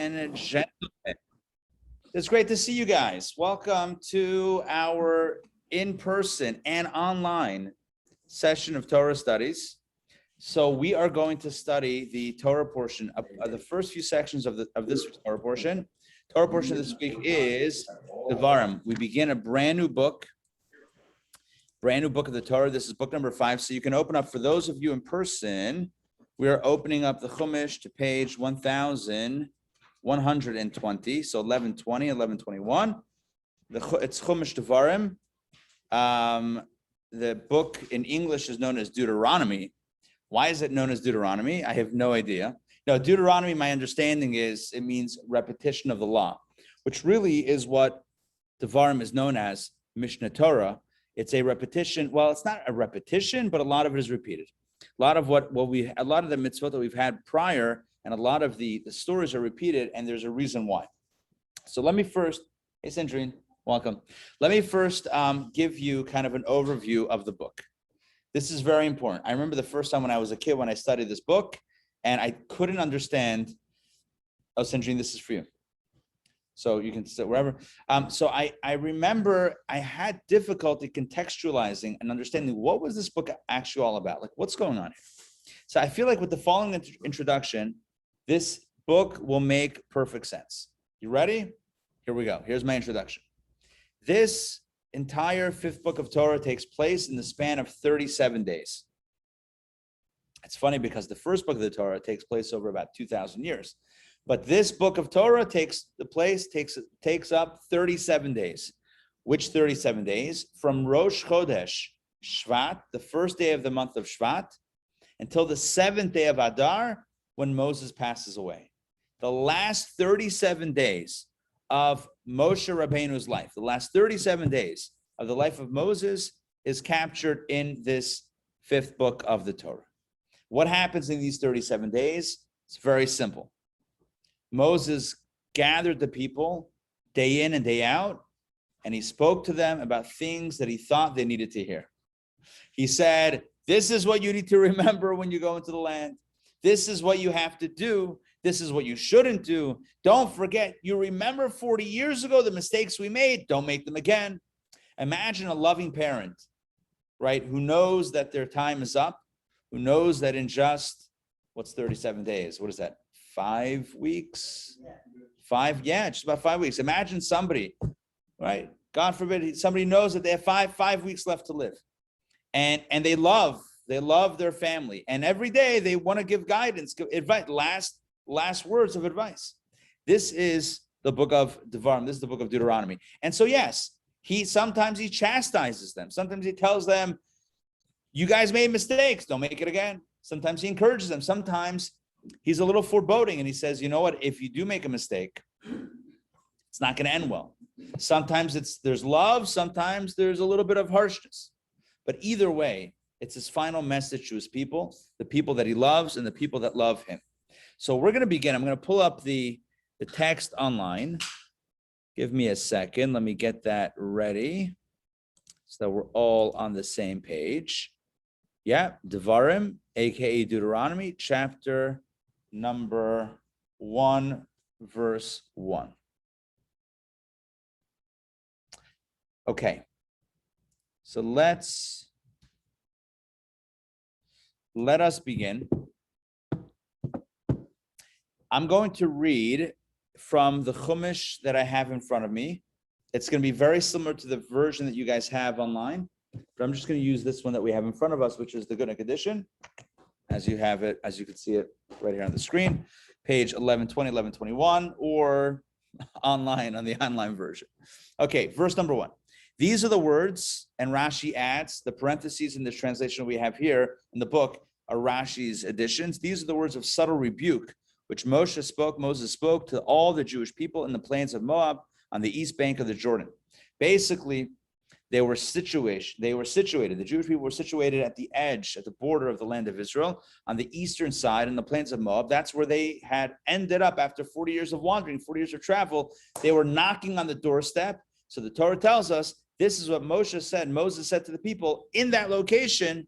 And gentlemen, it's great to see you guys. Welcome to our in-person and online session of Torah studies. So we are going to study the Torah portion of the first few sections of this Torah portion. Torah portion this week is Devarim. We begin a brand new book of the Torah. This is book number 5. So you can open up, for those of you in person, we are opening up the Chumash to page 1120, so 1120, 1121. It's Chumash Devarim. The book in English is known as Deuteronomy. Why is it known as Deuteronomy? I have no idea. No, Deuteronomy, my understanding is it means repetition of the law, which really is what Devarim is known as, Mishnah Torah. It's a repetition. Well, it's not a repetition, but a lot of it is repeated. A lot of the mitzvot that we've had prior, and a lot of the stories are repeated, and there's a reason why. So let me first, hey Sandrine, welcome. Let me first give you kind of an overview of the book. This is very important. I remember the first time when I was a kid when I studied this book, and I couldn't understand. Oh, Sandrine, this is for you. So you can sit wherever. So I remember I had difficulty contextualizing and understanding what was this book actually all about? Like, what's going on here? So I feel like with the following introduction, this book will make perfect sense. You ready? Here we go. Here's my introduction. This entire 5th book of Torah takes place in the span of 37 days. It's funny because the first book of the Torah takes place over about 2,000 years. But this book of Torah takes up 37 days. Which 37 days? From Rosh Chodesh, Shvat, the first day of the month of Shvat, until the 7th day of Adar, when Moses passes away. The last 37 days of Moshe Rabbeinu's life, the last 37 days of the life of Moses is captured in this 5th book of the Torah. What happens in these 37 days? It's very simple. Moses gathered the people day in and day out, and he spoke to them about things that he thought they needed to hear. He said, this is what you need to remember when you go into the land. This is what you have to do. This is what you shouldn't do. Don't forget, you remember 40 years ago the mistakes we made. Don't make them again. Imagine a loving parent, right, who knows that their time is up, who knows that in just, what's 37 days? What is that? 5 weeks? Just about 5 weeks. Imagine somebody, right? God forbid, somebody knows that they have five weeks left to live. And they love their family. And every day they want to give guidance, advice, last words of advice. This is the book of Devarim. This is the book of Deuteronomy. And so, yes, sometimes he chastises them. Sometimes he tells them, you guys made mistakes. Don't make it again. Sometimes he encourages them. Sometimes he's a little foreboding and he says, you know what? If you do make a mistake, it's not going to end well. Sometimes there's love. Sometimes there's a little bit of harshness. But either way, it's his final message to his people, the people that he loves and the people that love him. So we're going to begin. I'm going to pull up the text online. Give me a second. Let me get that ready so that we're all on the same page. Yeah, Devarim, aka Deuteronomy, chapter number 1, verse 1. Okay, so let us begin. I'm going to read from the Chumash that I have in front of me. It's going to be very similar to the version that you guys have online, but I'm just going to use this one that we have in front of us, which is the Good edition, as you have it, as you can see it right here on the screen, page 1120, 1121, or online on the online version. Okay, verse number 1. These are the words, and Rashi adds, the parentheses in this translation we have here in the book are Rashi's additions. These are the words of subtle rebuke, which Moses spoke to all the Jewish people in the plains of Moab on the east bank of the Jordan. Basically, they were situated, the Jewish people were situated at the edge, at the border of the land of Israel, on the eastern side in the plains of Moab. That's where they had ended up after 40 years of wandering, 40 years of travel. They were knocking on the doorstep. So the Torah tells us, this is what Moses said to the people in that location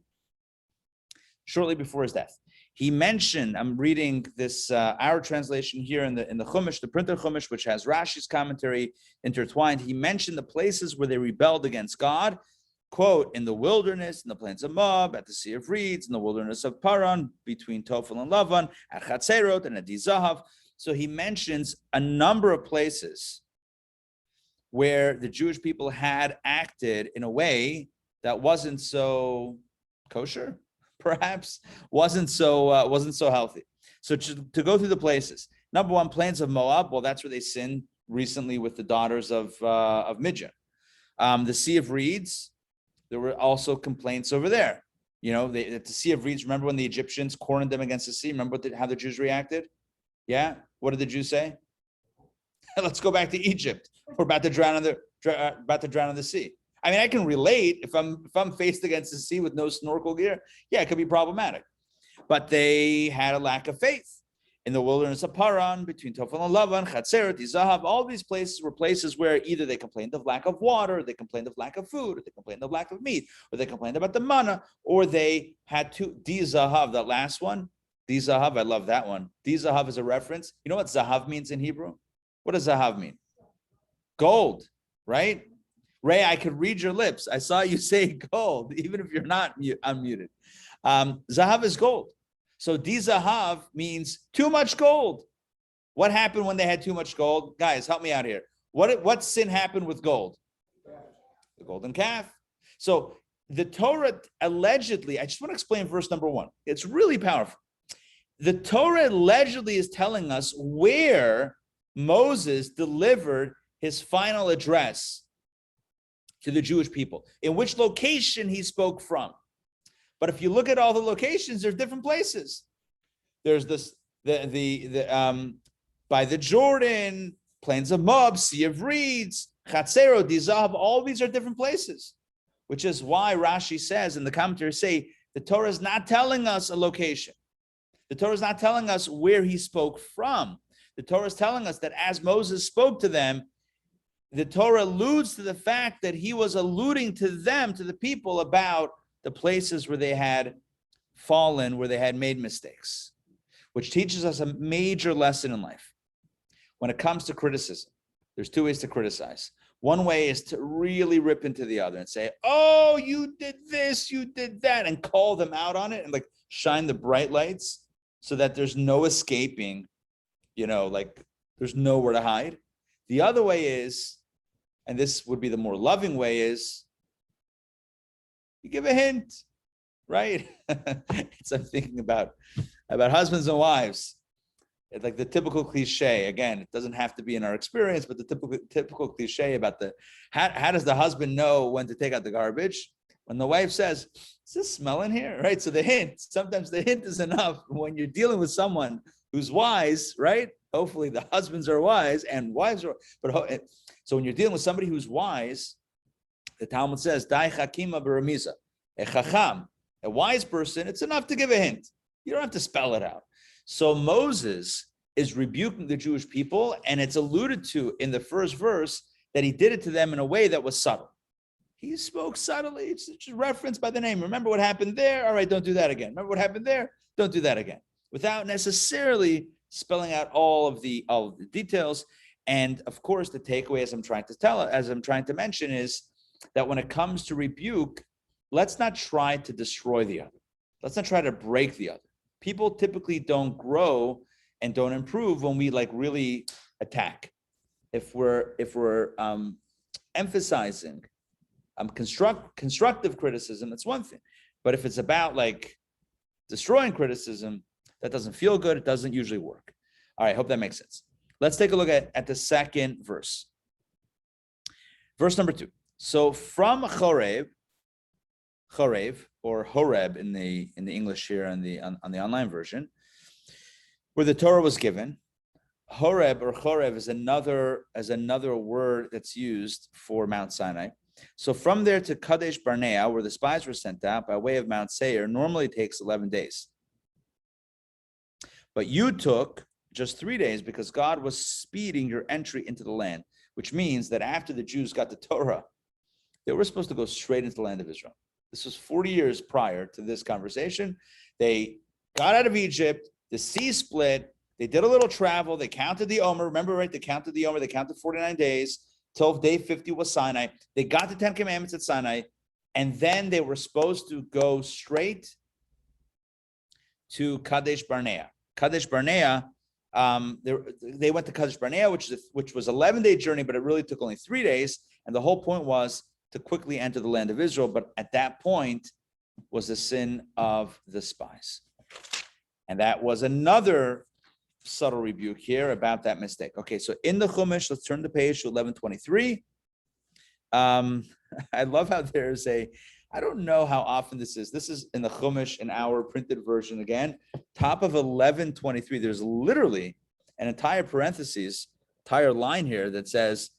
shortly before his death. He mentioned, I'm reading this, our translation here in the Chumash, the printed Chumash, which has Rashi's commentary intertwined. He mentioned the places where they rebelled against God, quote, in the wilderness, in the plains of Moab, at the Sea of Reeds, in the wilderness of Paran, between Tophel and Lavan, at Chatzerot and at Dizahav. So he mentions a number of places where the Jewish people had acted in a way that wasn't so kosher, perhaps wasn't so healthy. So to go through the places. Number one, plains of Moab. Well, that's where they sinned recently with the daughters of Midian. The Sea of Reeds. There were also complaints over there. You know, at the Sea of Reeds. Remember when the Egyptians cornered them against the sea? Remember how the Jews reacted? Yeah. What did the Jews say? Let's go back to Egypt. We're about to drown in the sea. I mean, I can relate if I'm faced against the sea with no snorkel gear. Yeah, it could be problematic. But they had a lack of faith. In the wilderness of Paran, between Tophel and Lavan, Chatzerot, Zahav, all these places were places where either they complained of lack of water, they complained of lack of food, or they complained of lack of meat, or they complained about the manna, or they had to Zahav, that last one. Zahav, I love that one. Zahav is a reference. You know what Zahav means in Hebrew? What does Zahav mean? Gold, right? Ray, I could read your lips. I saw you say gold, even if you're not unmuted. Zahav is gold. So Zahav means too much gold. What happened when they had too much gold? Guys, help me out here. What sin happened with gold? The golden calf. So the Torah allegedly, I just want to explain verse number 1. It's really powerful. The Torah allegedly is telling us where Moses delivered his final address to the Jewish people, in which location he spoke from. But if you look at all the locations, there's different places. There's this by the Jordan, plains of Moab, Sea of Reeds, Chatzerot, Dizahav, all these are different places, which is why Rashi says, and the commentators say, the Torah is not telling us a location. The Torah is not telling us where he spoke from. The Torah is telling us that as Moses spoke to them, the Torah alludes to the fact that he was alluding to them, to the people, about the places where they had fallen, where they had made mistakes, which teaches us a major lesson in life. When it comes to criticism, there's 2 ways to criticize. One way is to really rip into the other and say, oh, you did this, you did that, and call them out on it and like shine the bright lights so that there's no escaping, like there's nowhere to hide. The other way is, and this would be the more loving way, is you give a hint, right? I'm thinking about husbands and wives. It's like the typical cliche. Again, it doesn't have to be in our experience, but the typical cliche about how does the husband know when to take out the garbage? When the wife says, "Is this smell in here?" Right? So the hint. Sometimes the hint is enough when you're dealing with someone who's wise, right? Hopefully the husbands are wise and wives are. But so when you're dealing with somebody who's wise, the Talmud says, "Dai chakima beramiza." A chacham, a wise person, it's enough to give a hint. You don't have to spell it out. So Moses is rebuking the Jewish people, and it's alluded to in the first verse that he did it to them in a way that was subtle. He spoke subtly. It's just referenced by the name. Remember what happened there? All right, don't do that again. Remember what happened there? Don't do that again. Without necessarily spelling out all of the details. And of course, the takeaway, as I'm trying to mention, is that when it comes to rebuke, let's not try to destroy the other. Let's not try to break the other. People typically don't grow and don't improve when we really attack. If we're emphasizing constructive criticism, that's one thing. But if it's about destroying criticism, that doesn't feel good. It doesn't usually work. All right, hope that makes sense. Let's take a look at the second verse. Verse number 2. So from Chorev, or Horeb in the English here on the online version, where the Torah was given, Horeb or Chorev is another word that's used for Mount Sinai. So from there to Kadesh Barnea, where the spies were sent out by way of Mount Seir, normally takes 11 days. But you took just 3 days because God was speeding your entry into the land, which means that after the Jews got the Torah, they were supposed to go straight into the land of Israel. This was 40 years prior to this conversation. They got out of Egypt, the sea split, they did a little travel, they counted the Omer, remember, right? They counted the Omer, they counted 49 days, till day 50 was Sinai. They got the 10 commandments at Sinai, and then they were supposed to go straight to Kadesh Barnea. Kadesh Barnea, they went to Kadesh Barnea, which was 11-day journey, but it really took only 3 days. And the whole point was to quickly enter the land of Israel. But at that point was the sin of the spies. And that was another subtle rebuke here about that mistake. Okay, so in the Chumash, let's turn the page to 11:23. I love how there's I don't know how often this is. This is in the Chumash, in our printed version again. Top of 11:23, there's literally an entire parentheses, entire line here that says,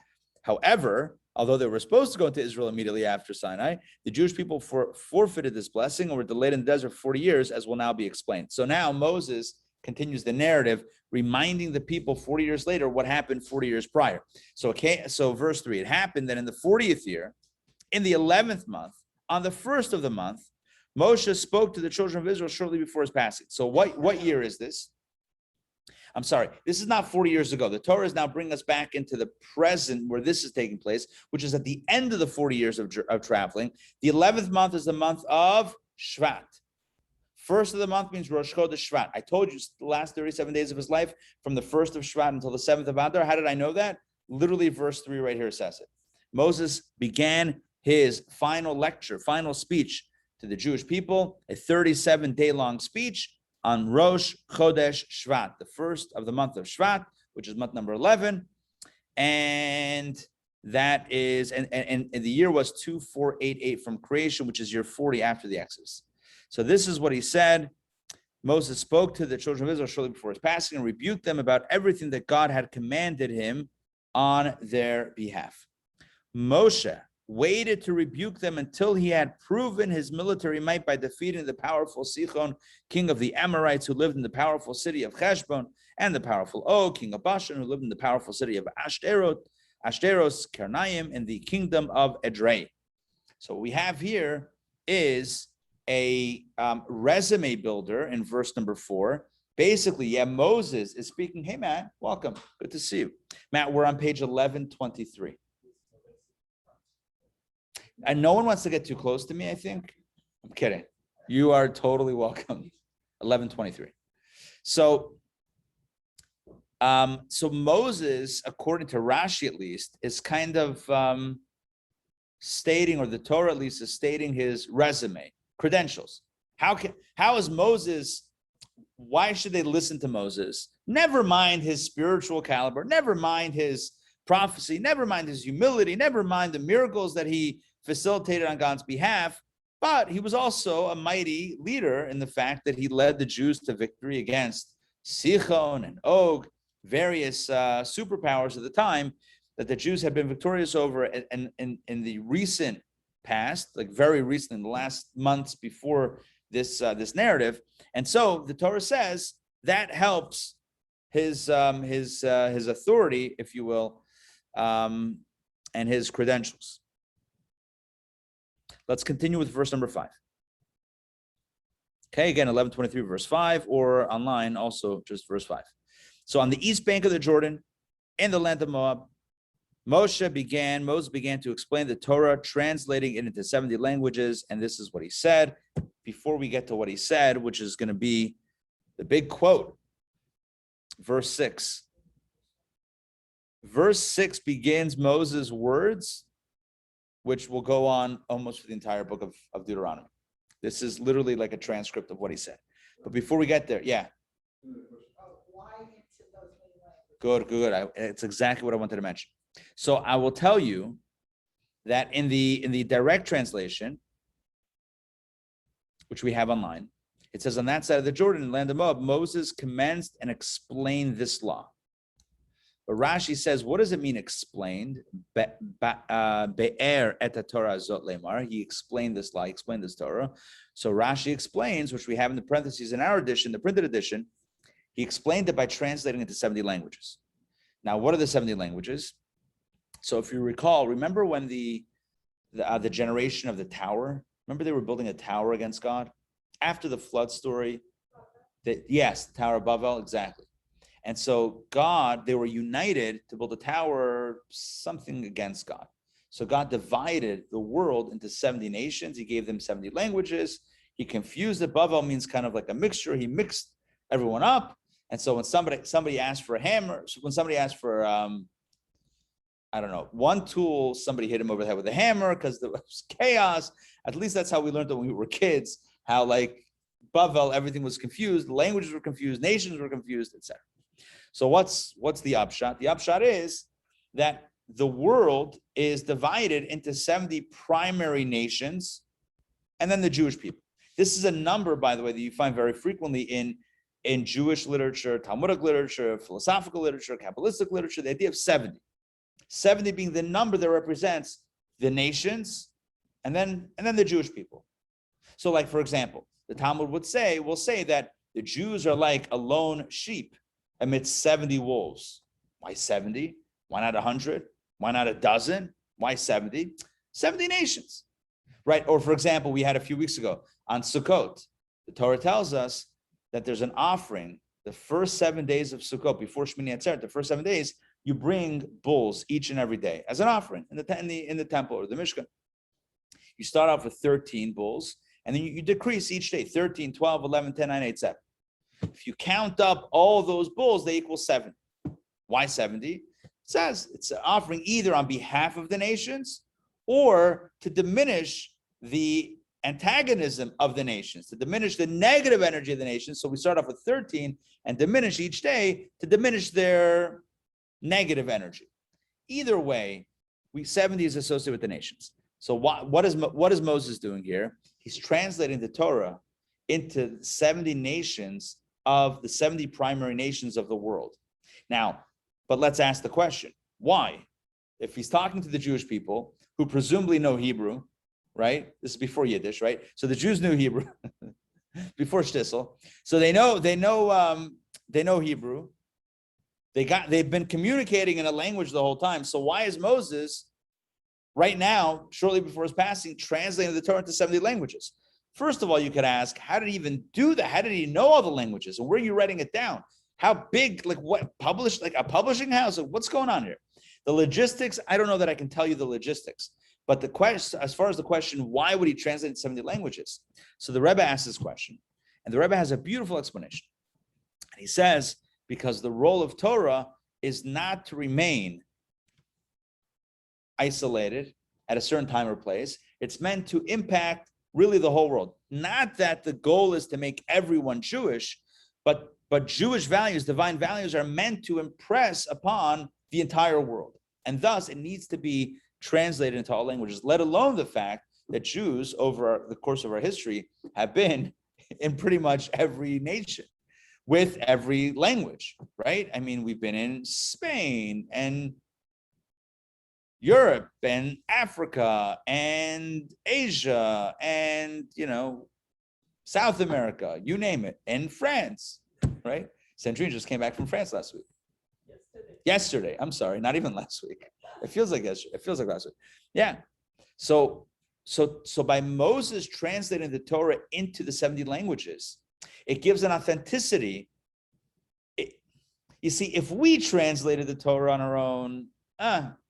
however, although they were supposed to go into Israel immediately after Sinai, the Jewish people forfeited this blessing and were delayed in the desert for 40 years, as will now be explained. So now Moses continues the narrative, reminding the people 40 years later what happened 40 years prior. So verse 3, it happened that in the 40th year, in the 11th month, on the first of the month, Moshe spoke to the children of Israel shortly before his passing. So what year is this? I'm sorry, this is not 40 years ago. The Torah is now bringing us back into the present where this is taking place, which is at the end of the 40 years of traveling. The 11th month is the month of Shvat. First of the month means Rosh Chodesh Shvat. I told you the last 37 days of his life, from the 1st of Shvat until the 7th of Adar. How did I know that? Literally verse 3 right here says it. Moses began his final lecture, final speech to the Jewish people, a 37-day-long speech on Rosh Chodesh Shvat, the first of the month of Shvat, which is month number 11. And that is, and the year was 2488 from creation, which is year 40 after the Exodus. So this is what he said. Moses spoke to the children of Israel shortly before his passing and rebuked them about everything that God had commanded him on their behalf. Moshe waited to rebuke them until he had proven his military might by defeating the powerful Sichon, king of the Amorites, who lived in the powerful city of Heshbon, and the powerful Og, king of Bashan, who lived in the powerful city of Ashtaroth, Karnaim, in the kingdom of Edrei. So what we have here is a resume builder in verse number 4. Basically, Moses is speaking. Hey, Matt, welcome. Good to see you. Matt, we're on page 1123. And no one wants to get too close to me, I think. I'm kidding. You are totally welcome. 1123. So Moses, according to Rashi at least, is kind of stating, or the Torah at least is stating his resume, credentials. How is Moses, why should they listen to Moses? Never mind his spiritual caliber, never mind his prophecy, never mind his humility, never mind the miracles that he facilitated on God's behalf, but he was also a mighty leader in the fact that he led the Jews to victory against Sichon and Og, various superpowers at the time that the Jews had been victorious over in the recent past, like very recent, in the last months before this narrative. And so the Torah says that helps his authority, if you will, and his credentials. Let's continue with verse number 5. Okay, again, 11:23, verse 5, or online also just verse 5. So on the east bank of the Jordan, in the land of Moab, Moses began to explain the Torah, translating it into 70 languages, and this is what he said. Before we get to what he said, which is going to be the big quote, verse 6. Verse 6 begins Moses' words, which will go on almost for the entire book of Deuteronomy. This is literally like a transcript of what he said. But before we get there, Good. It's exactly what I wanted to mention. So I will tell you that in the direct translation, which we have online, it says, on that side of the Jordan, in the land of Moab, Moses commenced and explained this law. But Rashi says, what does it mean explained? Be'er et Torah zot lemar. He explained this law, he explained this Torah. So Rashi explains, which we have in the parentheses in our edition, the printed edition, he explained it by translating it to 70 languages. Now, what are the 70 languages? So if you recall, remember when the generation of the tower, remember they were building a tower against God? After the flood story, Yes, the Tower of Babel, exactly. And so they were united to build a tower, something against God. So God divided the world into 70 nations. He gave them 70 languages. He confused it. Babel means kind of like a mixture. He mixed everyone up. And so when somebody asked for a hammer, when somebody asked for, I don't know, one tool, somebody hit him over the head with a hammer because there was chaos. At least that's how we learned it when we were kids, how like Babel, everything was confused, languages were confused, nations were confused, etc. So what's the upshot? The upshot is that the world is divided into 70 primary nations and then the Jewish people. This is a number, by the way, that you find very frequently in Jewish literature, Talmudic literature, philosophical literature, Kabbalistic literature, the idea of 70. 70 being the number that represents the nations and then the Jewish people. So like, for example, the Talmud will say that the Jews are like a lone sheep amidst 70 wolves. Why 70? Why not 100? Why not a dozen? Why 70? 70 nations, right? Or for example, we had a few weeks ago on Sukkot, the Torah tells us that there's an offering the first 7 days of Sukkot, before Shmini Atzeret, the first 7 days, you bring bulls each and every day as an offering in the temple or the Mishkan. You start off with 13 bulls, and then you decrease each day, 13, 12, 11, 10, 9, 8, 7. If you count up all those bulls, they equal 70. Why 70? It says it's an offering either on behalf of the nations or to diminish the antagonism of the nations, to diminish the negative energy of the nations. So we start off with 13 and diminish each day to diminish their negative energy. Either way, 70 is associated with the nations. So what is Moses doing here? He's translating the Torah into 70 nations of the 70 primary nations of the world. Now, but let's ask the question, why? If he's talking to the Jewish people who presumably know Hebrew, right? This is before Yiddish, right? So the Jews knew Hebrew before Shtisel. So they know Hebrew. They've been communicating in a language the whole time. So why is Moses right now, shortly before his passing, translating the Torah into 70 languages? First of all, you could ask, how did he even do that? How did he know all the languages? And where are you writing it down? How big, like what published, like a publishing house? What's going on here? The logistics, I don't know that I can tell you the logistics, but the question, as far as the question, why would he translate in 70 languages? So the Rebbe asks this question, and the Rebbe has a beautiful explanation. And he says, because the role of Torah is not to remain isolated at a certain time or place. It's meant to impact really the whole world. Not that the goal is to make everyone Jewish, but Jewish values, divine values, are meant to impress upon the entire world. And thus, it needs to be translated into all languages, let alone the fact that Jews, over the course of our history, have been in pretty much every nation with every language, right? I mean, we've been in Spain and Europe and Africa and Asia and, South America, you name it, and France, right? Sandrine just came back from France last week. Yesterday. I'm sorry, not even last week. It feels like yesterday. It feels like last week. Yeah. So by Moses translating the Torah into the 70 languages, it gives an authenticity. You see, if we translated the Torah on our own,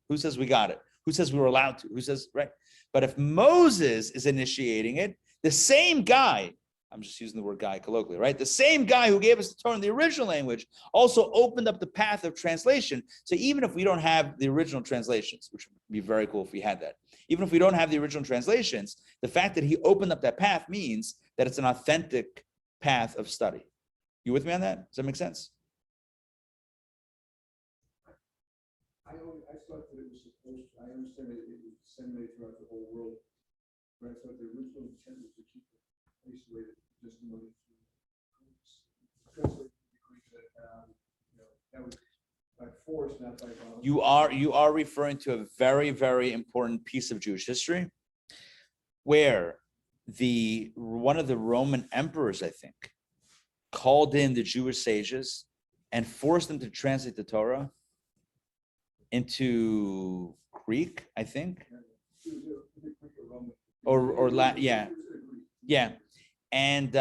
who says we got it? Who says we were allowed to? Who says, right? But if Moses is initiating it, the same guy, I'm just using the word guy colloquially, right? The same guy who gave us the Torah in the original language also opened up the path of translation. So even if we don't have the original translations, which would be very cool if we had that, even if we don't have the original translations, the fact that he opened up that path means that it's an authentic path of study. You with me on that? Does that make sense? I thought that it was supposed to, I understand that it was disseminated throughout the whole world, but I thought the original intent was to keep it isolated, just money through that was by force, not by violence. You are referring to a very, very important piece of Jewish history where one of the Roman emperors, I think, called in the Jewish sages and forced them to translate the Torah into Greek, I think, or Latin, yeah. And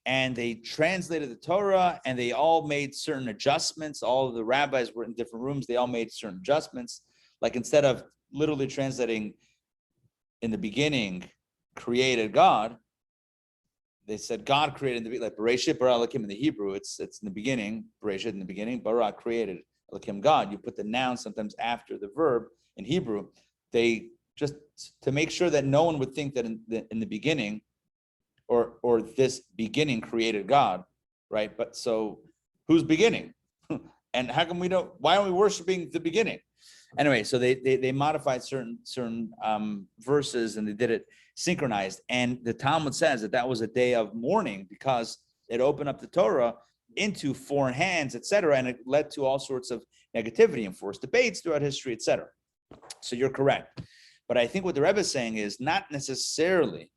and they translated the Torah, and they all made certain adjustments. All of the rabbis were in different rooms. They all made certain adjustments. Like instead of literally translating in the beginning, created God, they said God created in the beginning, like Bereshit bara Elokim in the Hebrew. It's in the beginning, Bereshit in the beginning, bara created Elokim God. You put the noun sometimes after the verb in Hebrew. They just to make sure that no one would think that in the beginning, or this beginning created God, right? But so who's beginning? And how come we don't? Why aren't we worshiping the beginning? Anyway, so they modified certain verses, and they did it synchronized. And the Talmud says that was a day of mourning because it opened up the Torah into foreign hands, etc., and it led to all sorts of negativity and forced debates throughout history, etc. So you're correct, but I think what the Rebbe is saying is not necessarily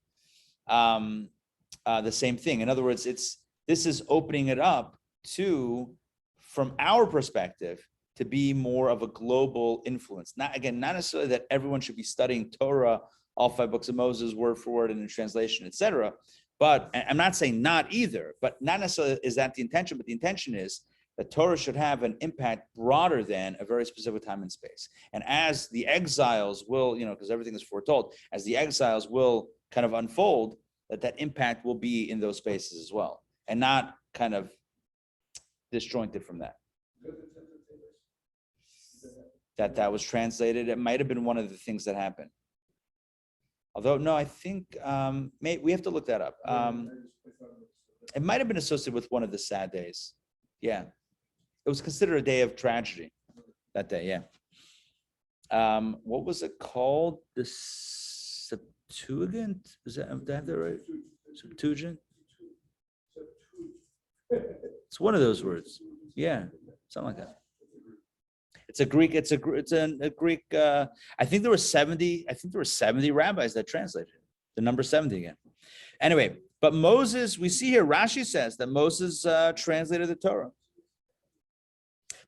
the same thing. In other words, this is opening it up to, from our perspective, to be more of a global influence. Not necessarily that everyone should be studying Torah, all 5 books of Moses, word for word, and in translation, etc. But I'm not saying not either, but not necessarily is that the intention, but the intention is that Torah should have an impact broader than a very specific time and space. And as the exiles will, because everything is foretold, as the exiles will kind of unfold, that impact will be in those spaces as well, and not kind of disjointed from that. That was translated. It might have been one of the things that happened. Although, no, I think we have to look that up. It might have been associated with one of the sad days. Yeah. It was considered a day of tragedy that day, yeah. What was it called? The Septuagint? Is that, do I have that right? Septuagint? It's one of those words. Yeah, something like that. It's a Greek. It's a Greek. I think there were 70. I think there were 70 rabbis that translated it. The number 70 again. Anyway, but Moses, we see here, Rashi says that Moses translated the Torah.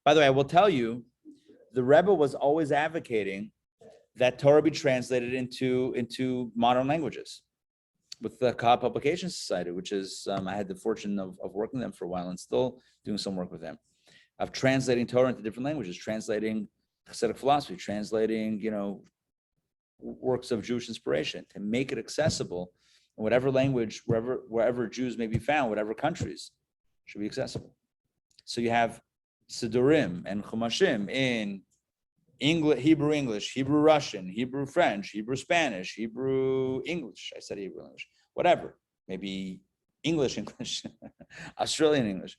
By the way, I will tell you, the Rebbe was always advocating that Torah be translated into modern languages with the Kabbalah Publication Society, which is, I had the fortune of working with them for a while and still doing some work with them, of translating Torah into different languages, translating Hasidic philosophy, translating, works of Jewish inspiration to make it accessible in whatever language, wherever Jews may be found, whatever countries should be accessible. So you have Sidurim and Chumashim in English, Hebrew Russian, Hebrew French, Hebrew Spanish, Hebrew English. I said Hebrew English, whatever. Maybe English, Australian English.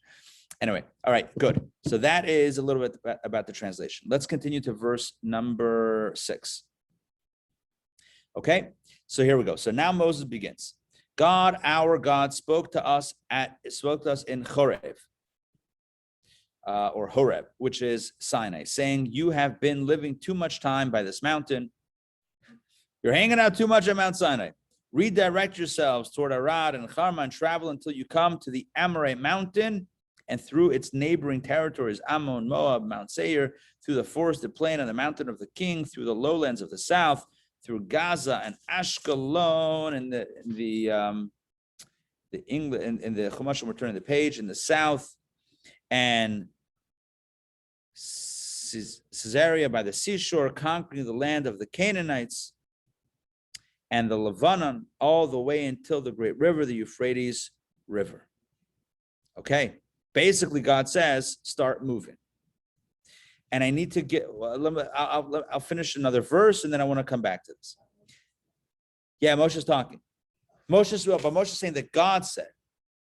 Anyway, all right, good. So that is a little bit about the translation. Let's continue to verse number 6. Okay, so here we go. So now Moses begins. God, our God, spoke to us in Horeb. Or Horeb, which is Sinai, saying, you have been living too much time by this mountain. You're hanging out too much at Mount Sinai. Redirect yourselves toward Arad and Carmel and travel until you come to the Amorite mountain and through its neighboring territories, Ammon, Moab, Mount Seir, through the forested plain and the mountain of the king, through the lowlands of the south, through Gaza and Ashkelon, and the Chumash will turn the page in the south, and Caesarea by the seashore, conquering the land of the Canaanites and the Lebanon, all the way until the great river, the Euphrates River. Okay, basically God says, start moving. And I need to get, I'll finish another verse and then I want to come back to this. Yeah, Moshe's talking. Moshe's saying that God said.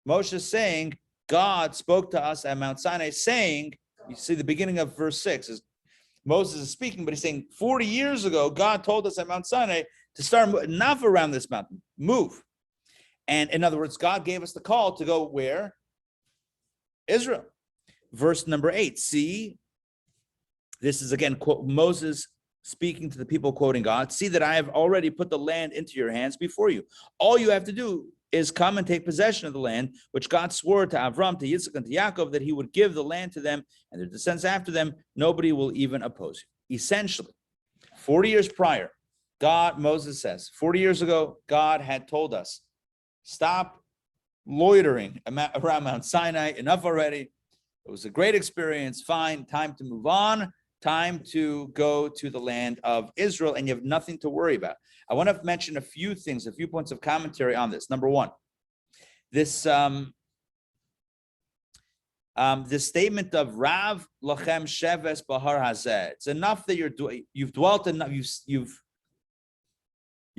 Moshe's saying, God spoke to us at Mount Sinai saying, you see the beginning of verse 6 is Moses is speaking, but he's saying 40 years ago, God told us at Mount Sinai to start enough around this mountain, move. And in other words, God gave us the call to go where? Israel. Verse number 8, see, this is again, quote, Moses speaking to the people, quoting God, see that I have already put the land into your hands before you. All you have to do is come and take possession of the land, which God swore to Avram, to Yitzchak, and to Yaakov, that he would give the land to them and their descendants after them. Nobody will even oppose you. Essentially, 40 years prior, Moses says, 40 years ago, God had told us, stop loitering around Mount Sinai. Enough already. It was a great experience. Fine. Time to move on. Time to go to the land of Israel, and you have nothing to worry about. I want to mention a few things, a few points of commentary on this. Number one, this this statement of Rav Lachem Sheves Bahar Hazeh. It's enough that you've dwelt enough, you've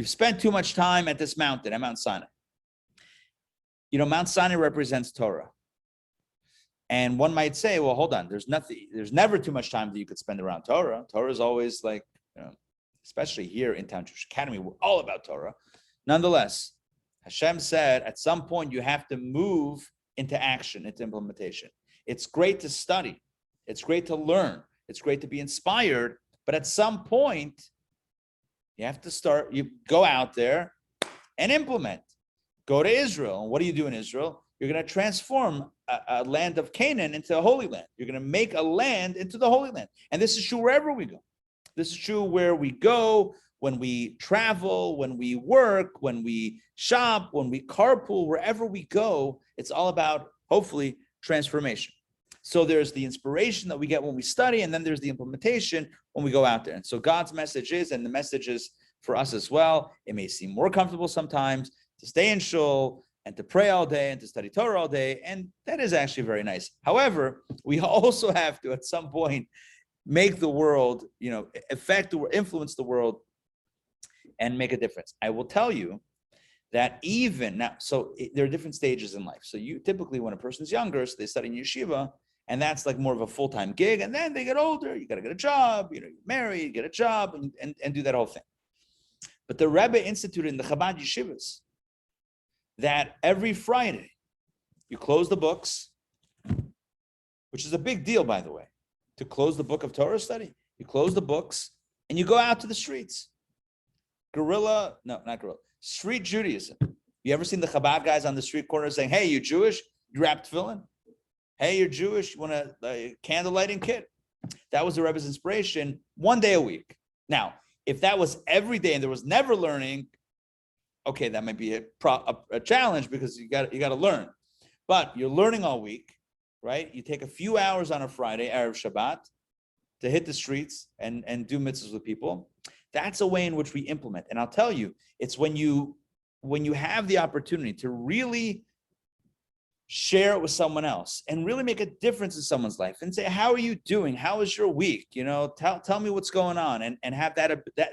spent too much time at this mountain, at Mount Sinai. You know, Mount Sinai represents Torah. And one might say, well, hold on, there's never too much time that you could spend around Torah. Torah is always like, you know, especially here in Intown Jewish Academy, we're all about Torah. Nonetheless, Hashem said at some point you have to move into action, into implementation. It's great to study. It's great to learn. It's great to be inspired. But at some point, you have to start, you go out there and implement. Go to Israel. And what do you do in Israel? You're going to transform a land of Canaan into a holy land. You're going to make a land into the holy land. And this is true wherever we go. This is true where we go, when we travel, when we work, when we shop, when we carpool, wherever we go, it's all about, hopefully, transformation. So there's the inspiration that we get when we study, and then there's the implementation when we go out there. And so God's message is, and the message is for us as well, it may seem more comfortable sometimes to stay in shul and to pray all day and to study Torah all day, and that is actually very nice. However, we also have to, at some point, make the world, you know, influence the world and make a difference. I will tell you that even now, so there are different stages in life. So you typically, when a person's younger, so they study in yeshiva, and that's like more of a full-time gig, and then they get older, you got to get a job, you know, you marry, you get a job, and do that whole thing. But the Rebbe instituted in the Chabad yeshivas that every Friday you close the books, which is a big deal, by the way, to close the book of Torah study. You close the books and you go out to the streets. Street Judaism. You ever seen the Chabad guys on the street corner saying, hey, you Jewish? You wrap tefillin? Hey, you're Jewish? You want a candle lighting kit? That was the Rebbe's inspiration, one day a week. Now, if that was every day and there was never learning, okay, that might be a challenge because you got to learn. But you're learning all week, right? You take a few hours on a Friday, Erev Shabbat, to hit the streets and do mitzvahs with people. That's a way in which we implement. And I'll tell you, it's when you have the opportunity to really share it with someone else and really make a difference in someone's life and say, how are you doing? How is your week? You know, tell me what's going on, and have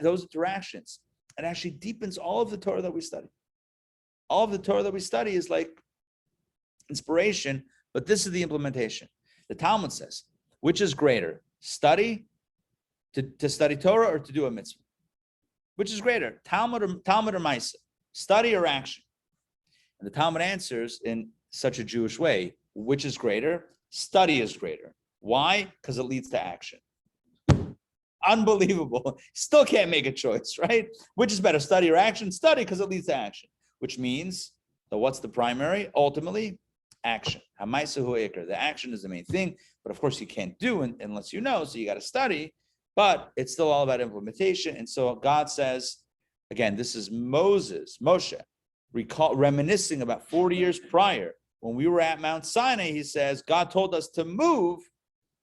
those interactions. It actually deepens all of the Torah that we study. All of the Torah that we study is like inspiration, but this is the implementation. The Talmud says, which is greater, study, to study Torah, or to do a mitzvah? Which is greater, Talmud or Maaseh, study or action? And the Talmud answers in such a Jewish way, which is greater? Study is greater. Why? Because it leads to action. Unbelievable. Still can't make a choice, right? Which is better, study or action? Study, because it leads to action. Which means, so what's the primary? Ultimately, action. The action is the main thing, but of course you can't do unless you know, so you got to study, but it's still all about implementation. And so God says, again, this is Moshe, reminiscing about 40 years prior, when we were at Mount Sinai. He says, God told us to move.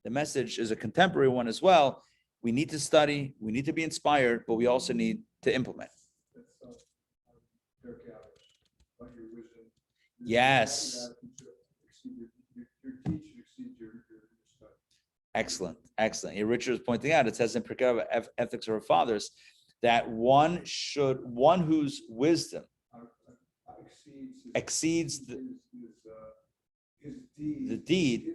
The message is a contemporary one as well. We need to study, we need to be inspired, but we also need to implement. Yes. Excellent. Here Richard is pointing out, it says in Pirkei Ethics of Our Fathers, that one whose wisdom exceeds the deed,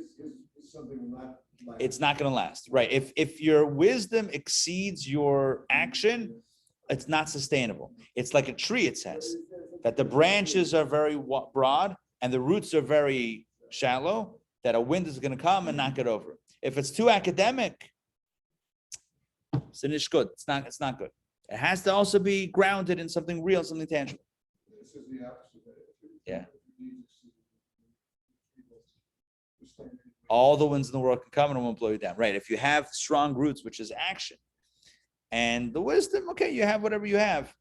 it's not going to last, right? If your wisdom exceeds your action, it's not sustainable. It's like a tree, it says, that the branches are very broad and the roots are very shallow, that a wind is going to come and knock it over. If it's too academic, it's not good. It's not good. It has to also be grounded in something real, something tangible. Yeah. All the winds in the world can come and it won't blow you down. Right. If you have strong roots, which is action, and the wisdom, okay, you have whatever you have.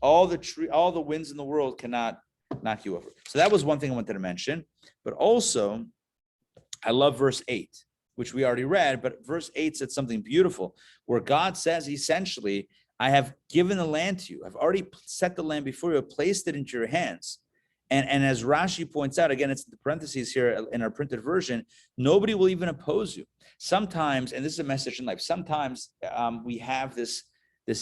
All the winds in the world cannot knock you over. So that was one thing I wanted to mention. But also, I love verse 8, which we already read, but verse 8 said something beautiful, where God says, essentially, I have given the land to you. I've already set the land before you. I've placed it into your hands. And as Rashi points out, again, it's the parentheses here in our printed version, nobody will even oppose you. Sometimes, and this is a message in life, sometimes we have this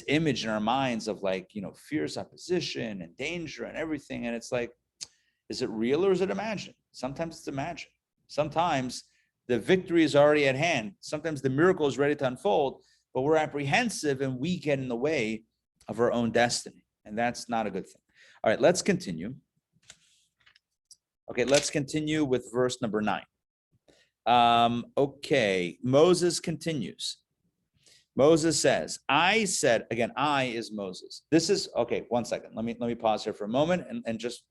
image in our minds of like, fierce opposition and danger and everything. And it's like, is it real or is it imagined? Sometimes it's imagined. Sometimes the victory is already at hand. Sometimes the miracle is ready to unfold, but we're apprehensive and we get in the way of our own destiny. And that's not a good thing. All right, let's continue. Okay, let's continue with verse number 9. Okay, Moses continues. Moses says, I said, again, I is Moses. This is, okay, one second. Let me pause here for a moment and just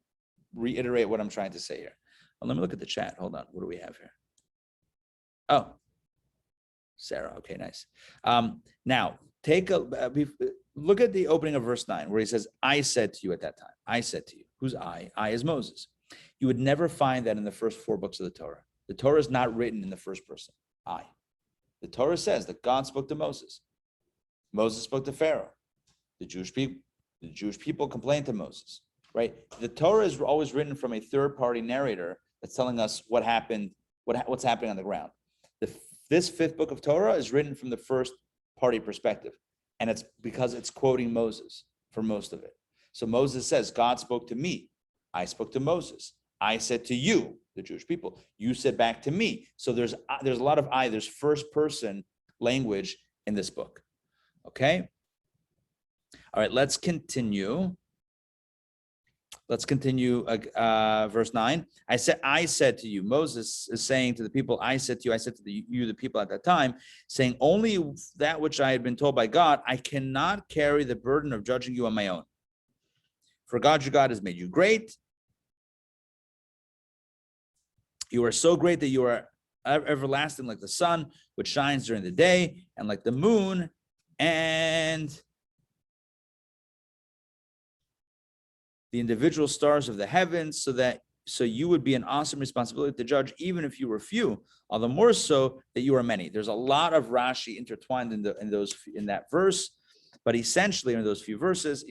reiterate what I'm trying to say here. Well, let me look at the chat. Hold on. What do we have here? Oh, Sarah. Okay, nice. Now, look at the opening of verse 9, where he says, I said to you at that time. I said to you. Who's I? I is Moses. You would never find that in the first 4 books of the Torah. The Torah is not written in the first person. I. The Torah says that God spoke to Moses. Moses spoke to Pharaoh. The Jewish people complained to Moses. Right? The Torah is always written from a third-party narrator that's telling us what happened, what's happening on the ground. This 5th book of Torah is written from the first-party perspective, and it's because it's quoting Moses for most of it. So Moses says, God spoke to me. I spoke to Moses. I said to you, the Jewish people. You said back to me. So there's a lot of I. There's first-person language in this book. Okay? All right, let's continue. Let's continue verse 9. I said to you, Moses is saying to the people, I said to you, the people at that time, saying, only that which I had been told by God, I cannot carry the burden of judging you on my own. For God, your God, has made you great. You are so great that you are everlasting like the sun, which shines during the day, and like the moon, and the individual stars of the heavens, so you would be an awesome responsibility to judge, even if you were few, all the more so that you are many. There's a lot of Rashi intertwined in that verse, but essentially in those few verses,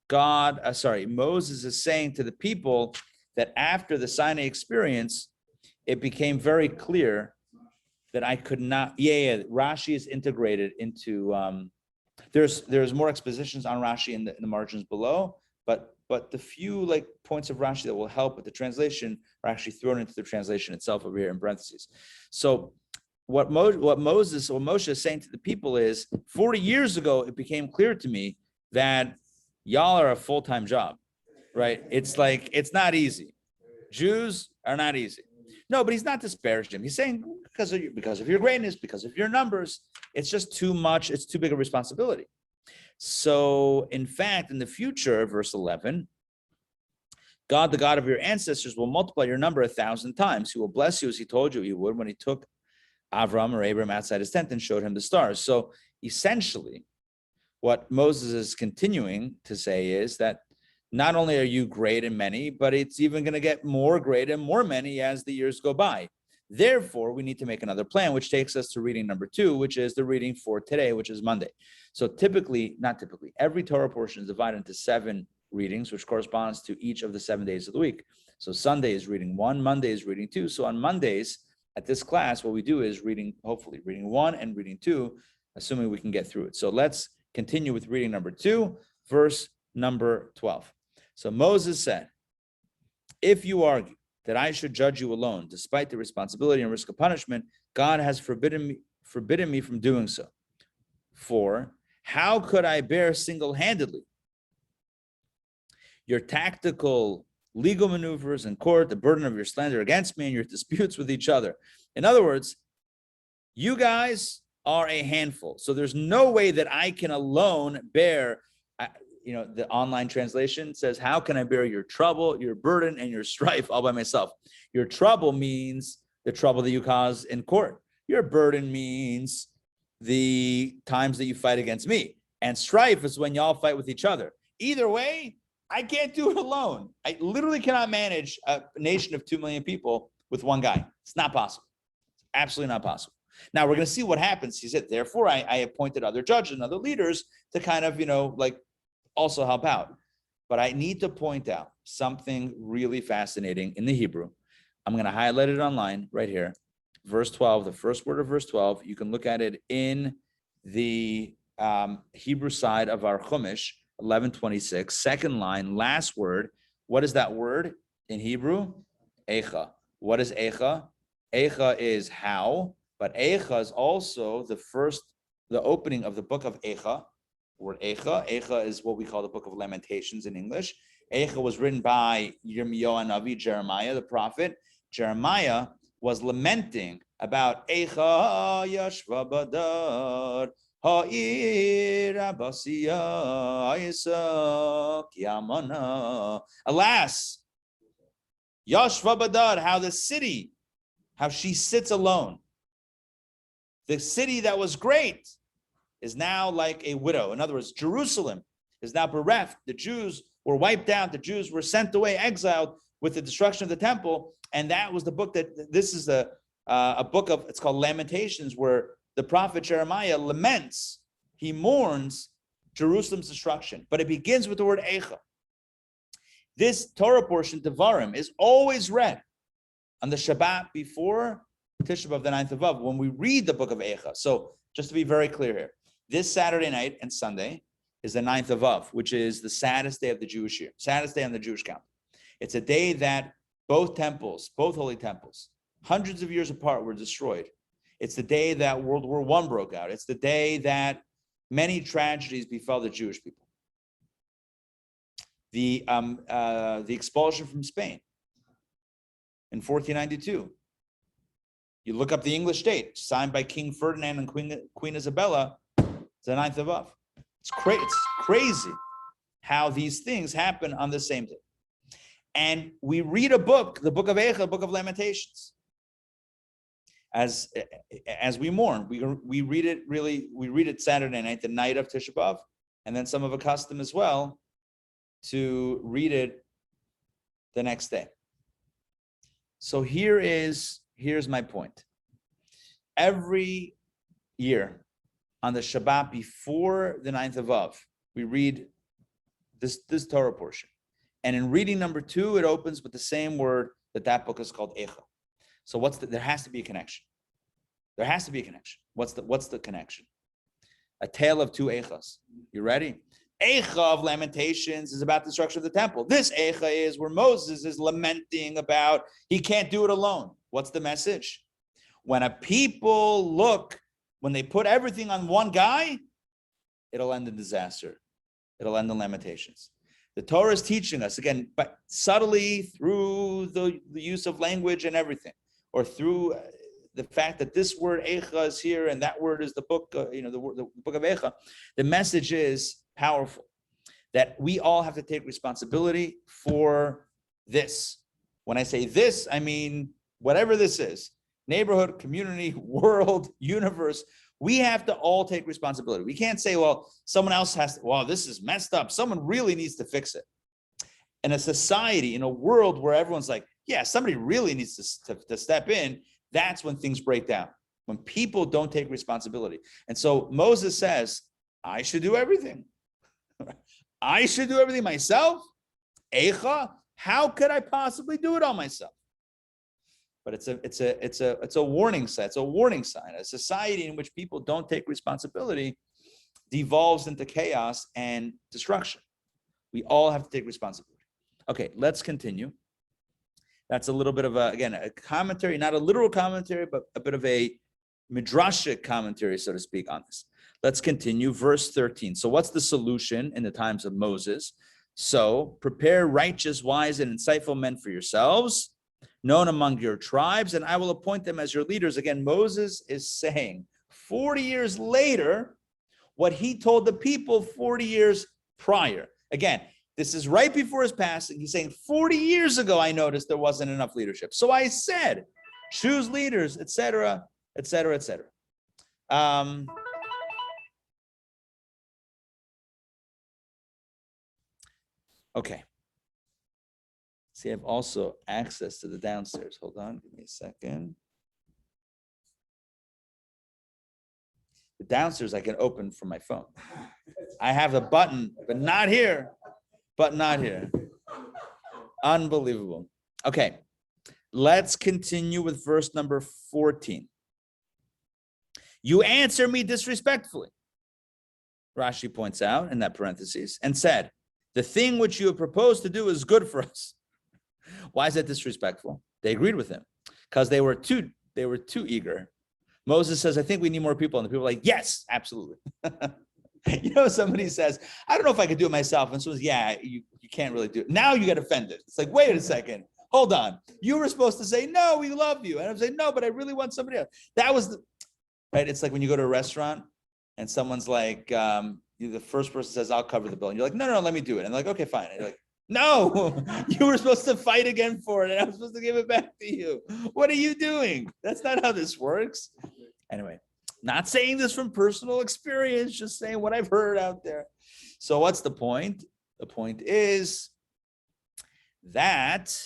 Moses is saying to the people that after the Sinai experience, it became very clear that I could not. Rashi is integrated into. There's more expositions on Rashi in the margins below. But the few points of Rashi that will help with the translation are actually thrown into the translation itself over here in parentheses. So what Moshe is saying to the people is, 40 years ago, it became clear to me that y'all are a full-time job, right? It's not easy. Jews are not easy. No, but he's not disparaging. He's saying because of your greatness, because of your numbers, it's just too much. It's too big a responsibility. So, in fact, in the future, verse 11, God, the God of your ancestors, will multiply your number 1,000 times. He will bless you as he told you he would when he took Avram or Abram outside his tent and showed him the stars. So, essentially, what Moses is continuing to say is that not only are you great and many, but it's even going to get more great and more many as the years go by. Therefore, we need to make another plan, which takes us to reading number 2, which is the reading for today, which is Monday. So every Torah portion is divided into 7 readings, which corresponds to each of the 7 days of the week. So Sunday is reading 1, Monday is reading 2. So on Mondays at this class, what we do is hopefully reading 1 and reading 2, assuming we can get through it. So let's continue with reading number 2, verse number 12. So Moses said, if you argue that I should judge you alone, despite the responsibility and risk of punishment, God has forbidden me from doing so. For how could I bear single-handedly your tactical legal maneuvers in court, the burden of your slander against me, and your disputes with each other? In other words, you guys are a handful. So there's no way that I can alone bear. The online translation says, how can I bear your trouble, your burden, and your strife all by myself? Your trouble means the trouble that you cause in court. Your burden means the times that you fight against me. And strife is when y'all fight with each other. Either way, I can't do it alone. I literally cannot manage a nation of 2 million people with one guy. It's not possible. It's absolutely not possible. Now we're going to see what happens. He said, therefore, I appointed other judges and other leaders to kind of, like also help out. But I need to point out something really fascinating in the Hebrew. I'm going to highlight it online right here. Verse 12, the first word of verse 12. You can look at it in the Hebrew side of our Chumash, 11:26, second line, last word. What is that word in Hebrew? Echa. What is Echa? Echa is how, but Echa is also the opening of the book of Echa. Word Echa. Echa is what we call the book of Lamentations in English. Echa was written by Yirmiyahu Navi, Jeremiah, the prophet. Jeremiah was lamenting about Echa Yashva Badar. Alas, Yashva Badar, how the city, how she sits alone. The city that was great is now like a widow. In other words, Jerusalem is now bereft. The Jews were wiped out. The Jews were sent away, exiled with the destruction of the temple. And that was the book this is a book of, it's called Lamentations, where the prophet Jeremiah laments, he mourns Jerusalem's destruction. But it begins with the word Echa. This Torah portion, Devarim, is always read on the Shabbat before Tisha B'Av, the 9th of Av, when we read the book of Echa. So just to be very clear here, this Saturday night and Sunday is the 9th of Av, which is the saddest day of the Jewish year, saddest day on the Jewish calendar. It's a day that both holy temples, hundreds of years apart, were destroyed. It's the day that World War I broke out. It's the day that many tragedies befell the Jewish people. The expulsion from Spain in 1492. You look up the English date, signed by King Ferdinand and Queen Isabella. It's the 9th of Av. It's crazy how these things happen on the same day. And we read a book, the book of Echa, the book of Lamentations. As we mourn, we read it Saturday night, the night of Tisha B'Av, and then some of a custom as well to read it the next day. So here's my point. Every year on the Shabbat before the 9th of Av, we read this Torah portion. And in reading number 2, it opens with the same word that book is called Echa. So there has to be a connection. There has to be a connection. What's the connection? A tale of 2 Echas. You ready? Echa of Lamentations is about the destruction of the temple. This Echa is where Moses is lamenting about he can't do it alone. What's the message? When a people when they put everything on one guy, it'll end in disaster. It'll end in Lamentations. The Torah is teaching us, again, but subtly through the use of language and everything, or through the fact that this word Echa is here and that word is the book, the book of Echa. The message is powerful, that we all have to take responsibility for this. When I say this, I mean whatever this is, neighborhood, community, world, universe. We have to all take responsibility. We can't say, well, someone else has to, well, this is messed up. Someone really needs to fix it. In a society, in a world where everyone's like, yeah, somebody really needs to step in, that's when things break down, when people don't take responsibility. And so Moses says, I should do everything. I should do everything myself. Echa, how could I possibly do it all myself? But it's a warning sign. It's a warning sign. A society in which people don't take responsibility devolves into chaos and destruction. We all have to take responsibility. Okay, let's continue. That's a little bit of a commentary, not a literal commentary, but a bit of a midrashic commentary, so to speak, on this. Let's continue. Verse 13. So what's the solution in the times of Moses? So prepare righteous, wise, and insightful men for yourselves, known among your tribes, and I will appoint them as your leaders. Again, Moses is saying 40 years later what he told the people 40 years prior. Again, this is right before his passing. He's saying 40 years ago, I noticed there wasn't enough leadership. So I said, choose leaders, etc., etc., etc. Okay. See, I have also access to the downstairs. Hold on, give me a second. The downstairs I can open from my phone. I have a button, but not here. But not here. Unbelievable. Okay, let's continue with verse number 14. You answer me disrespectfully, Rashi points out in that parentheses, and said, the thing which you have proposed to do is good for us. Why is that disrespectful? They agreed with him because they were too eager. Moses says, I think we need more people. And the people are like, yes, absolutely. Somebody says, I don't know if I could do it myself. And someone says, yeah, you can't really do it. Now you get offended. It's like, wait a second. Hold on. You were supposed to say, no, we love you. And I'm saying, no, but I really want somebody else. That was right. It's like when you go to a restaurant and someone's like, the first person says, I'll cover the bill. And you're like, no, let me do it. And they're like, okay, fine. And you're like, no, you were supposed to fight again for it. And I'm supposed to give it back to you. What are you doing? That's not how this works. Anyway, not saying this from personal experience, just saying what I've heard out there. So what's the point? The point is that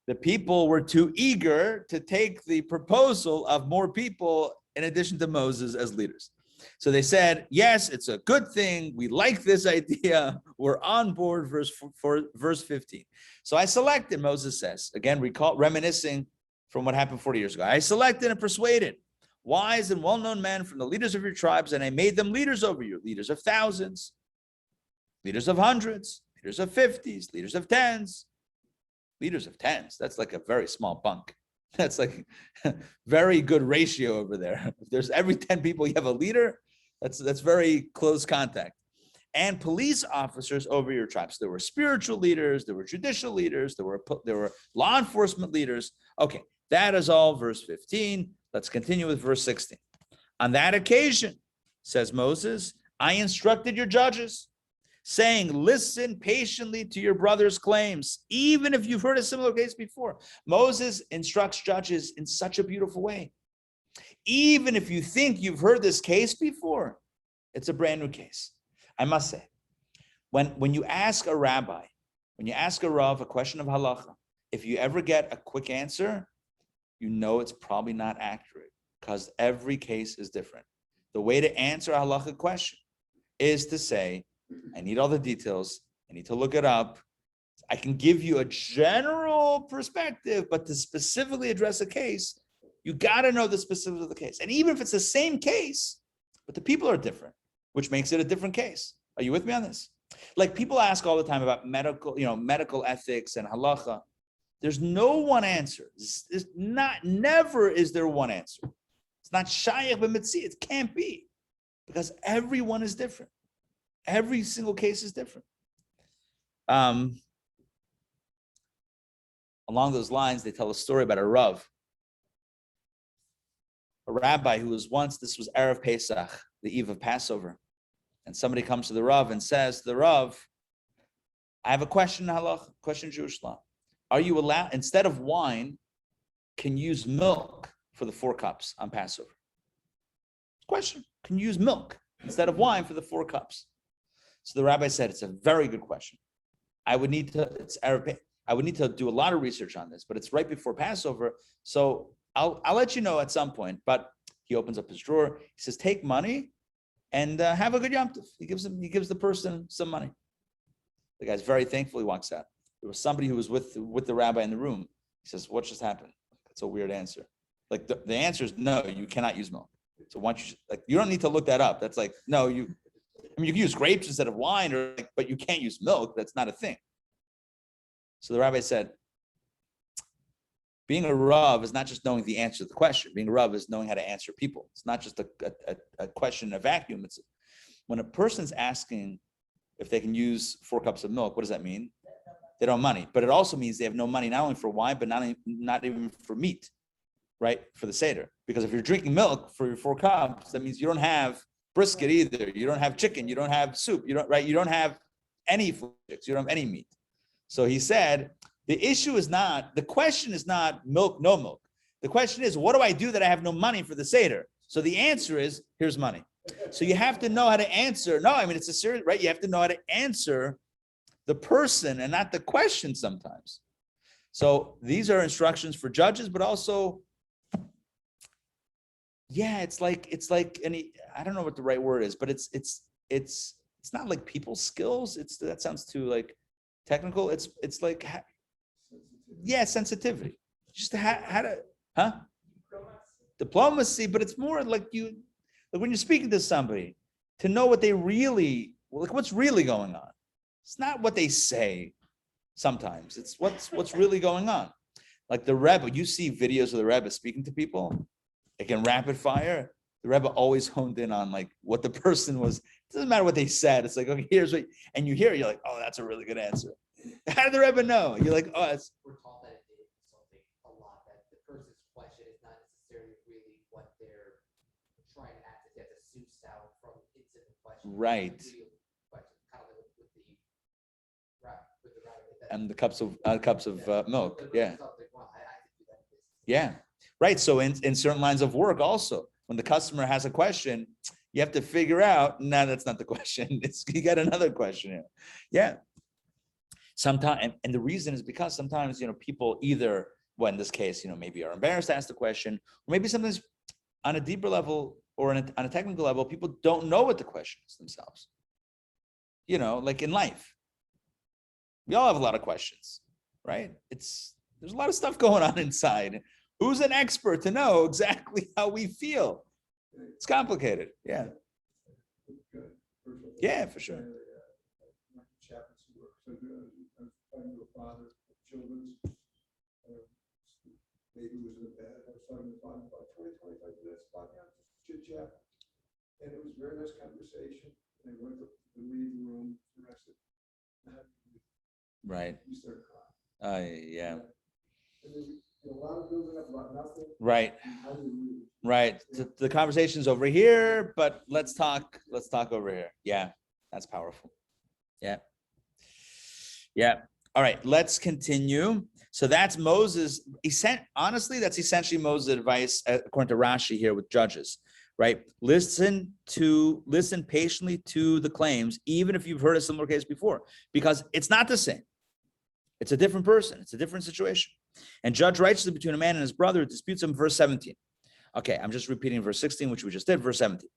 the people were too eager to take the proposal of more people in addition to Moses as leaders. So they said, yes, it's a good thing. We like this idea. We're on board, verse 15. So I selected, Moses says, again, reminiscing from what happened 40 years ago. I selected and persuaded wise and well-known men from the leaders of your tribes, and I made them leaders over you, leaders of thousands, leaders of hundreds, leaders of 50s, leaders of 10s. Leaders of 10s, that's like a very small bunk. That's like very good ratio over there. If there's every 10 people, you have a leader, that's very close contact. And police officers over your tribes. There were spiritual leaders, there were judicial leaders, there were law enforcement leaders. Okay, that is all verse 15. Let's continue with verse 16. On that occasion, says Moses, I instructed your judges, saying, listen patiently to your brother's claims, even if you've heard a similar case before. Moses instructs judges in such a beautiful way. Even if you think you've heard this case before, it's a brand new case. I must say, when you ask a rabbi, when you ask a rav a question of halacha, if you ever get a quick answer, you know it's probably not accurate because every case is different. The way to answer a halacha question is to say, I need all the details. I need to look it up. I can give you a general perspective, but to specifically address a case, you got to know the specifics of the case. And even if it's the same case, but the people are different, which makes it a different case. Are you with me on this? Like people ask all the time about medical ethics and halacha. There's no one answer. Never is there one answer. It's not shayach b'mitzi. It can't be because everyone is different. Every single case is different. Along those lines, they tell a story about a rav, a rabbi who was once, this was Erev Pesach, the eve of Passover. And somebody comes to the rav and says to the rav, I have a question, halach, question Jewish law. Are you allowed, instead of wine, can you use milk for the 4 cups on Passover? Question, can you use milk instead of wine for the 4 cups? So the rabbi said, it's a very good question. I would need to do a lot of research on this, but it's right before Passover. So I'll let you know at some point. But he opens up his drawer. He says, take money and have a good Yom Tov. He gives the person some money. The guy's very thankful. He walks out. There was somebody who was with the rabbi in the room. He says, what just happened? That's a weird answer. Like the answer is no, you cannot use milk. So once you don't need to look that up. That's like, no, you can use grapes instead of wine, but you can't use milk. That's not a thing. So the rabbi said, being a rav is not just knowing the answer to the question. Being a rav is knowing how to answer people. It's not just a question in a vacuum. It's when a person's asking if they can use 4 cups of milk, what does that mean? They don't have money. But it also means they have no money not only for wine, but not even for meat, right? For the Seder. Because if you're drinking milk for your 4 cups, that means you don't have brisket either. You don't have chicken. You don't have soup. You don't have any food. You don't have any meat. So he said, the question is not milk, no milk. The question is, what do I do that I have no money for the Seder? So the answer is, here's money. So you have to know how to answer. No, I mean, it's a serious, right? You have to know how to answer the person and not the question sometimes. So these are instructions for judges, but also, yeah, it's like any, I don't know what the right word is, but it's not like people skills. That sounds too like technical. It's like, yeah, sensitivity. Just how to, diplomacy, but it's more like when you're speaking to somebody, to know what they really, like what's really going on. It's not what they say sometimes. It's what's really going on. Like the Rebbe, you see videos of the Rebbe speaking to people, like in rapid fire. The Rebbe always honed in on like what the person was. It doesn't matter what they said. It's like, okay, here's what, and you hear it, you're like, oh, that's a really good answer. How did the Rebbe know? You're like, oh, it's. We're taught that it is something a lot, that the person's question is not necessarily really what they're trying to ask. They have to suit out from incident question. Right. Kind of like with the rabbit. And the cups of milk. Yeah. Yeah. Right. So in certain lines of work also, when the customer has a question, you have to figure out, no, that's not the question. You got another question here. Yeah. Sometimes, and the reason is because sometimes, people either, well, in this case, maybe are embarrassed to ask the question, or maybe sometimes on a deeper level or on a technical level, people don't know what the question is themselves. Like in life, we all have a lot of questions, right? There's a lot of stuff going on inside. Who's an expert to know exactly how we feel? It's complicated. Yeah. Yeah, for sure. Father of children's, maybe was in the bed. I was talking to the father about 20, 25 minutes, chit chat. And it was a very nice conversation. And I went to leave the room, and I said, right. You started crying. Yeah. And then a lot of building up about nothing. Right. Right. The conversation's over here, but let's talk over here. Yeah, that's powerful. Yeah. Yeah. All right, let's continue. So that's Moses. Honestly, that's essentially Moses' advice according to Rashi here with Judges, right? Listen patiently to the claims, even if you've heard a similar case before, because it's not the same. It's a different person. It's a different situation. And judge righteously between a man and his brother who disputes him, verse 17. Okay, I'm just repeating verse 16, which we just did, verse 17.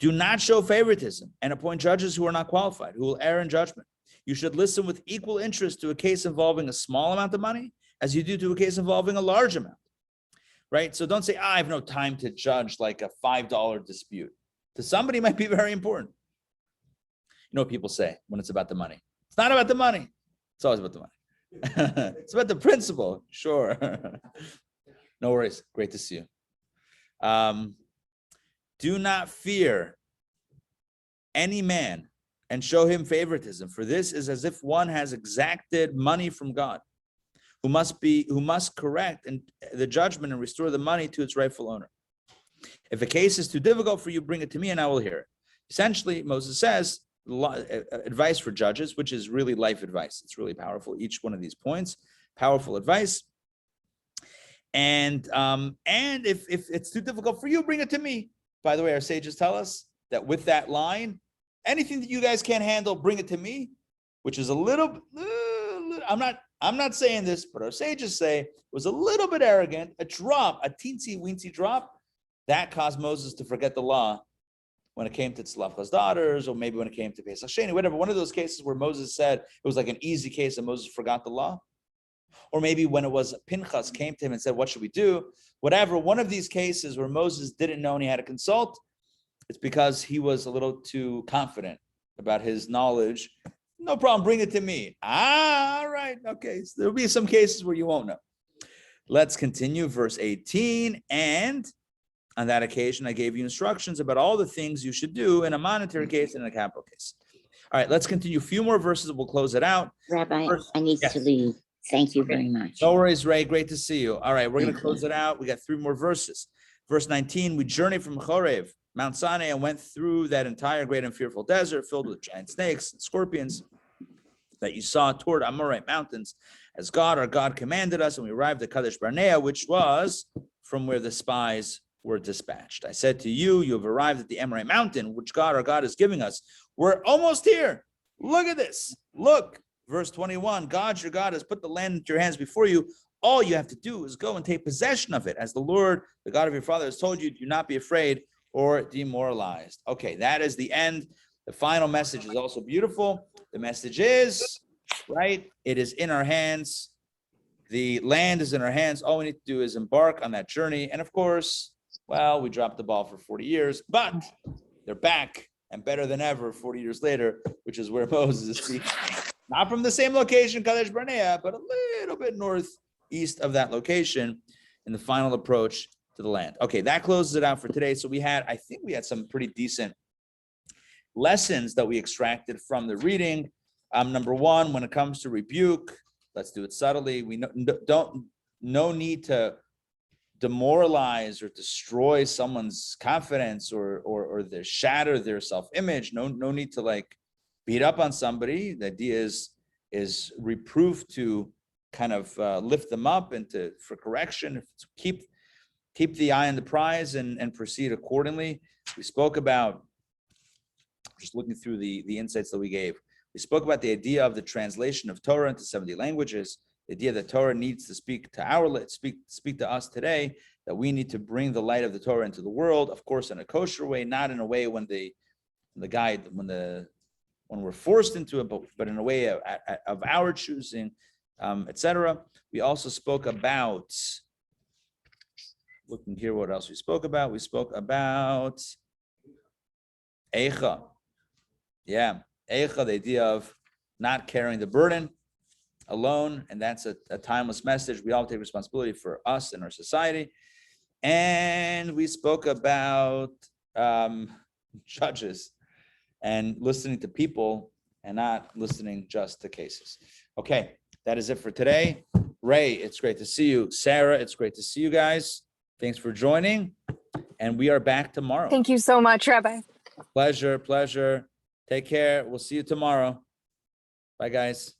Do not show favoritism and appoint judges who are not qualified, who will err in judgment. You should listen with equal interest to a case involving a small amount of money as you do to a case involving a large amount, right? So don't say, I have no time to judge like a $5 dispute. To somebody it might be very important. You know what people say when it's about the money? It's not about the money. It's always about the money. It's about the principle. Sure. No worries. Great to see you. Do not fear any man and show him favoritism, for this is as if one has exacted money from God, who must correct and the judgment and restore the money to its rightful owner. If a case is too difficult for you, bring it to me and I will hear it. Essentially, Moses says advice for judges, which is really life advice. It's really powerful. Each one of these points, powerful advice. And if it's too difficult for you, bring it to me. By the way, our sages tell us that with that line, anything that you guys can't handle, bring it to me, which is a little, I'm not saying this, but our sages say it was a little bit arrogant, a teensy weensy drop that caused Moses to forget the law when it came to Tzlafcha's daughters, or maybe when it came to Pesach Sheni, whatever, one of those cases where Moses said it was like an easy case and Moses forgot the law. Or maybe when it was Pinchas came to him and said, what should we do? Whatever, one of these cases where Moses didn't know and he had to consult, it's because he was a little too confident about his knowledge. No problem, bring it to me. All right, okay. So there'll be some cases where you won't know. Let's continue, verse 18. And on that occasion, I gave you instructions about all the things you should do in a monetary case and in a capital case. All right, let's continue. A few more verses, we'll close it out. Rabbi, First, I need yes. to leave. Thank you very much. No worries, Ray. Great to see you. All right, we're going to Thank close it out. We got 3 more verses. Verse 19, we journeyed from Chorev, Mount Sinai, and went through that entire great and fearful desert filled with giant snakes and scorpions that you saw toward Amorite mountains, as God, our God, commanded us, and we arrived at Kadesh Barnea, which was from where the spies were dispatched. I said to you, you have arrived at the Amorite mountain, which God, our God, is giving us. We're almost here. Look at this. Look, Verse 21, God, your God, has put the land into your hands before you. All you have to do is go and take possession of it. As the Lord, the God of your father, has told you, do not be afraid or demoralized. Okay, that is the end. The final message is also beautiful. The message is, right, it is in our hands. The land is in our hands. All we need to do is embark on that journey. And of course, well, we dropped the ball for 40 years, but they're back and better than ever 40 years later, which is where Moses is speaking. Not from the same location, Kadesh Barnea, but a little bit northeast of that location in the final approach to the land. Okay, that closes it out for today. So I think we had some pretty decent lessons that we extracted from the reading. Number one, when it comes to rebuke, let's do it subtly. We no need to demoralize or destroy someone's confidence or shatter their self-image. No need to like beat up on somebody. The idea is reproof to kind of lift them up and for correction, keep the eye on the prize and proceed accordingly. We spoke about, just looking through the insights that we gave, we spoke about the idea of the translation of Torah into 70 languages, the idea that Torah needs to speak to us today, that we need to bring the light of the Torah into the world, of course, in a kosher way, not in a way when we're forced into it, but in a way of our choosing, etc. We also spoke about, looking here, what else we spoke about? We spoke about Eicha. Yeah, Eicha, the idea of not carrying the burden alone, and that's a timeless message. We all take responsibility for us and our society. And we spoke about judges and listening to people and not listening just to cases. Okay, that is it for today. Ray, it's great to see you. Sarah, it's great to see you guys. Thanks for joining. And we are back tomorrow. Thank you so much, Rabbi. Pleasure. Take care. We'll see you tomorrow. Bye, guys.